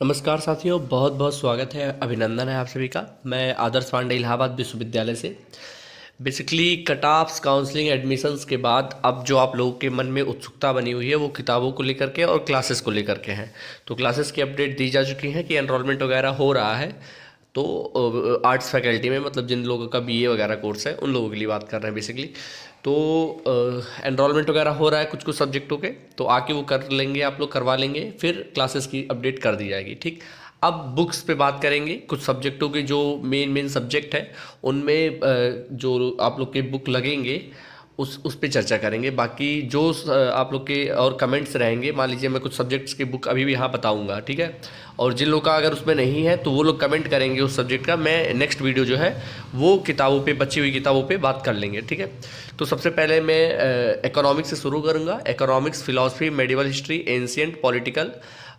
नमस्कार साथियों, बहुत बहुत स्वागत है, अभिनंदन है आप सभी का। मैं आदर्श पांडे इलाहाबाद विश्वविद्यालय से। Basically cut offs counselling admissions के बाद अब जो आप लोगों के मन में उत्सुकता बनी हुई है वो किताबों को लेकर के और क्लासेस को लेकर के हैं। तो क्लासेस की अपडेट दी जा चुकी हैं कि एनरोलमेंट वगैरह हो रहा है। तो आर्ट्स फैकल्टी में, मतलब जिन लोगों का बीए वगैरह कोर्स है उन लोगों के लिए बात कर रहे हैं बेसिकली। तो एनरोलमेंट वगैरह हो रहा है कुछ कुछ सब्जेक्टों के, तो आके वो कर लेंगे, आप लोग करवा लेंगे, फिर क्लासेस की अपडेट कर दी जाएगी। ठीक। अब बुक्स पे बात करेंगे। कुछ सब्जेक्टों के जो मेन मेन सब्जेक्ट है उनमें जो आप लोग के बुक लगेंगे उस पे चर्चा करेंगे। बाकी जो आप लोग के और कमेंट्स रहेंगे, मान लीजिए मैं कुछ सब्जेक्ट्स की बुक अभी भी यहाँ बताऊंगा, ठीक है। और जिन लोग का अगर उसमें नहीं है तो वो लोग कमेंट करेंगे उस सब्जेक्ट का, मैं नेक्स्ट वीडियो जो है वो किताबों पे, बची हुई किताबों पे बात कर लेंगे, ठीक है। तो सबसे पहले मैं इकोनॉमिक्स से शुरू करूँगा। Economics, philosophy, medieval history, ancient, political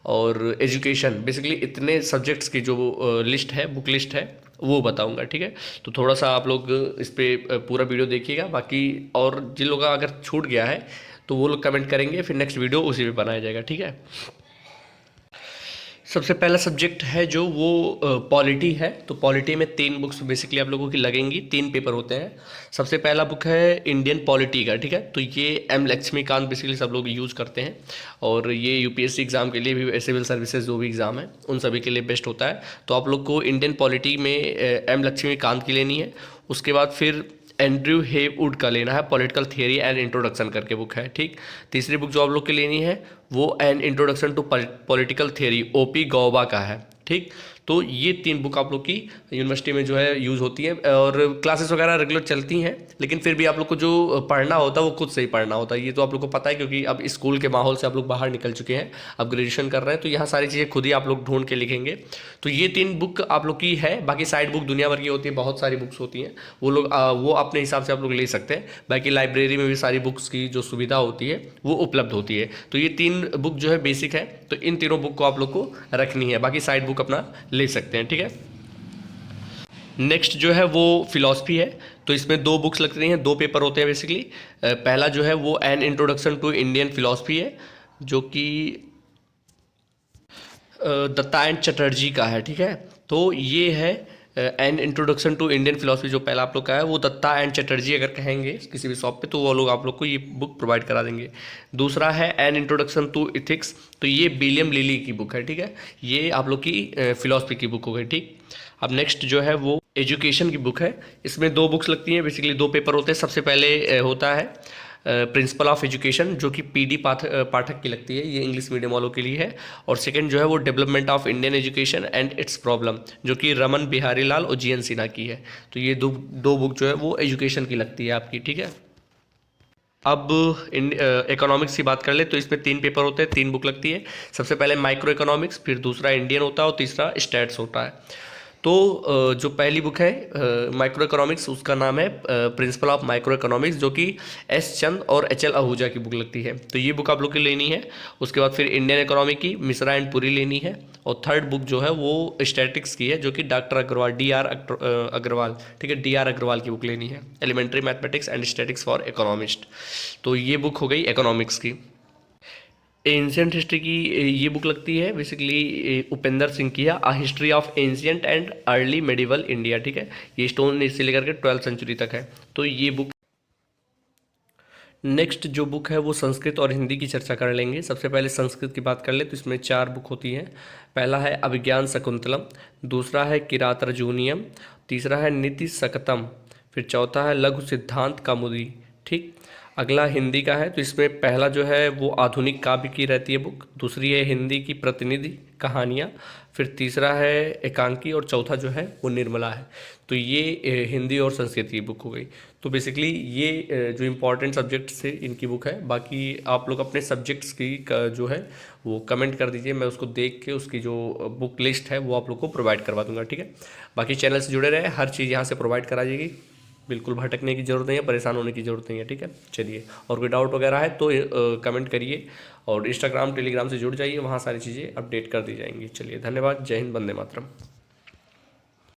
और एजुकेशन, बेसिकली इतने सब्जेक्ट्स की जो लिस्ट है, बुक लिस्ट है, वो बताऊंगा, ठीक है। तो थोड़ा सा आप लोग इस पे पूरा वीडियो देखिएगा। बाकी और जिन लोगों का अगर छूट गया है तो वो लोग कमेंट करेंगे, फिर नेक्स्ट वीडियो उसी पे बनाया जाएगा, ठीक है। सबसे पहला सब्जेक्ट है जो वो पॉलिटी है। तो पॉलिटी में 3 बुक्स बेसिकली आप लोगों की लगेंगी, 3 पेपर होते हैं। सबसे पहला बुक है इंडियन पॉलिटी का, ठीक है। तो ये एम लक्ष्मीकांत बेसिकली सब लोग यूज़ करते हैं, और ये यूपीएससी एग्ज़ाम के लिए भी, सिविल सर्विसेज जो भी एग्ज़ाम है उन सभी के लिए बेस्ट होता है। तो आप लोग को इंडियन पॉलिटी में एम लक्ष्मीकांत की लेनी है। उसके बाद फिर एंड्रयू हेवुड का लेना है, पॉलिटिकल थियरी एंड इंट्रोडक्शन करके बुक है, ठीक। तीसरी बुक जो आप लोग की लेनी है वो an introduction to political theory, OP Gauba का है, ठीक। तो ये 3 बुक आप लोग की यूनिवर्सिटी में जो है यूज़ होती है, और क्लासेस वगैरह रेगुलर चलती हैं, लेकिन फिर भी आप लोग को जो पढ़ना होता है वो खुद से ही पढ़ना होता है। ये तो आप लोग को पता है, क्योंकि अब स्कूल के माहौल से आप लोग बाहर निकल चुके हैं, अब ग्रेजुएशन कर रहे हैं, तो यहाँ सारी चीज़ें खुद ही आप लोग ढूंढ के लिखेंगे। तो ये 3 बुक आप लोग की है। बाकी साइड बुक दुनिया भर की होती है, बहुत सारी बुक्स होती हैं, वो लोग वो अपने हिसाब से आप लोग ले सकते हैं। बाकी लाइब्रेरी में भी सारी बुक्स की जो सुविधा होती है वो उपलब्ध होती है। तो ये 3 बुक जो है बेसिक है, तो इन तीनों बुक को आप लोग को रखनी है, बाकी साइड बुक अपना ले सकते हैं, ठीक है। नेक्स्ट जो है वो फिलॉसफी है। तो इसमें 2 बुक्स लगती हैं, 2 पेपर होते हैं बेसिकली। पहला जो है वो an introduction to Indian philosophy है, जो कि दत्ता एंड चटर्जी का है, ठीक है। तो ये है an introduction to Indian philosophy, जो पहला आप लोग का है वो दत्ता एंड चटर्जी अगर कहेंगे किसी भी शॉप पे तो वो लोग आप लोग को ये बुक प्रोवाइड करा देंगे। दूसरा है एन इंट्रोडक्शन टू इथिक्स, तो ये विलियम लिली की बुक है, ठीक है। ये आप लोग की फिलोसफी की बुक हो गई, ठीक। अब नेक्स्ट जो है वो एजुकेशन की बुक है। इसमें 2 बुक्स लगती हैं, बेसिकली 2 पेपर होते हैं। सबसे पहले होता है प्रिंसिपल ऑफ एजुकेशन, जो कि पीडी पाठक की लगती है, ये इंग्लिश मीडियम वालों के लिए है। और सेकंड जो है वो development of Indian education and it's problem, जो कि रमन बिहारी लाल और जीएन सिन्हा की है। तो ये दो बुक जो है वो एजुकेशन की लगती है आपकी, ठीक है। अब इकोनॉमिक्स की बात कर ले तो इसमें 3 पेपर होते हैं, 3 बुक लगती है। सबसे पहले माइक्रो इकोनॉमिक्स, फिर दूसरा इंडियन होता है और तीसरा स्टैट्स होता है। तो जो पहली बुक है माइक्रो इकोनॉमिक्स, उसका नाम है प्रिंसिपल ऑफ माइक्रो इकोनॉमिक्स, जो कि एस चंद और एच एल आहूजा की बुक लगती है। तो ये बुक आप लोग की लेनी है। उसके बाद फिर इंडियन इकोनॉमी की मिश्रा एंड पुरी लेनी है। और थर्ड बुक जो है वो स्टैटिक्स की है, जो कि डॉक्टर अग्रवाल, अग्रवाल, ठीक है, DR अग्रवाल की बुक लेनी है, elementary mathematics and statics for economist. तो ये बुक हो गई इकोनॉमिक्स की। एंशियंट हिस्ट्री की ये बुक लगती है बेसिकली उपेंद्र सिंह की है, a history of ancient and early medieval India, ठीक है। ये स्टोन से लेकर के 12वीं सेंचुरी तक है, तो ये बुक। नेक्स्ट जो बुक है वो संस्कृत और हिंदी की चर्चा कर लेंगे। सबसे पहले संस्कृत की बात कर ले तो इसमें 4 बुक होती हैं। पहला है अभिज्ञान शकुंतलम, दूसरा है किरातर्जुनीयम, तीसरा है नीति शकतम, फिर चौथा है लघु सिद्धांत कौमुदी, ठीक। अगला हिंदी का है, तो इसमें पहला जो है वो आधुनिक काव्य की रहती है बुक, दूसरी है हिंदी की प्रतिनिधि कहानियाँ, फिर तीसरा है एकांकी, और चौथा जो है वो निर्मला है। तो ये हिंदी और संस्कृत की बुक हो गई। तो बेसिकली ये जो इम्पोर्टेंट सब्जेक्ट से इनकी बुक है। बाकी आप लोग अपने सब्जेक्ट्स की जो है वो कमेंट कर दीजिए, मैं उसको देख के उसकी जो बुक लिस्ट है वो आप लोग को प्रोवाइड करवा दूंगा, ठीक है। बाकी चैनल से जुड़े रहे, हर चीज़ यहाँ से प्रोवाइड करा जाएगी, बिल्कुल भटकने की ज़रूरत नहीं है, परेशान होने की ज़रूरत नहीं है, ठीक है। चलिए, और कोई डाउट वगैरह है तो कमेंट करिए, और इंस्टाग्राम टेलीग्राम से जुड़ जाइए, वहाँ सारी चीज़ें अपडेट कर दी जाएंगी। चलिए, धन्यवाद। जय हिंद, वंदे मातरम।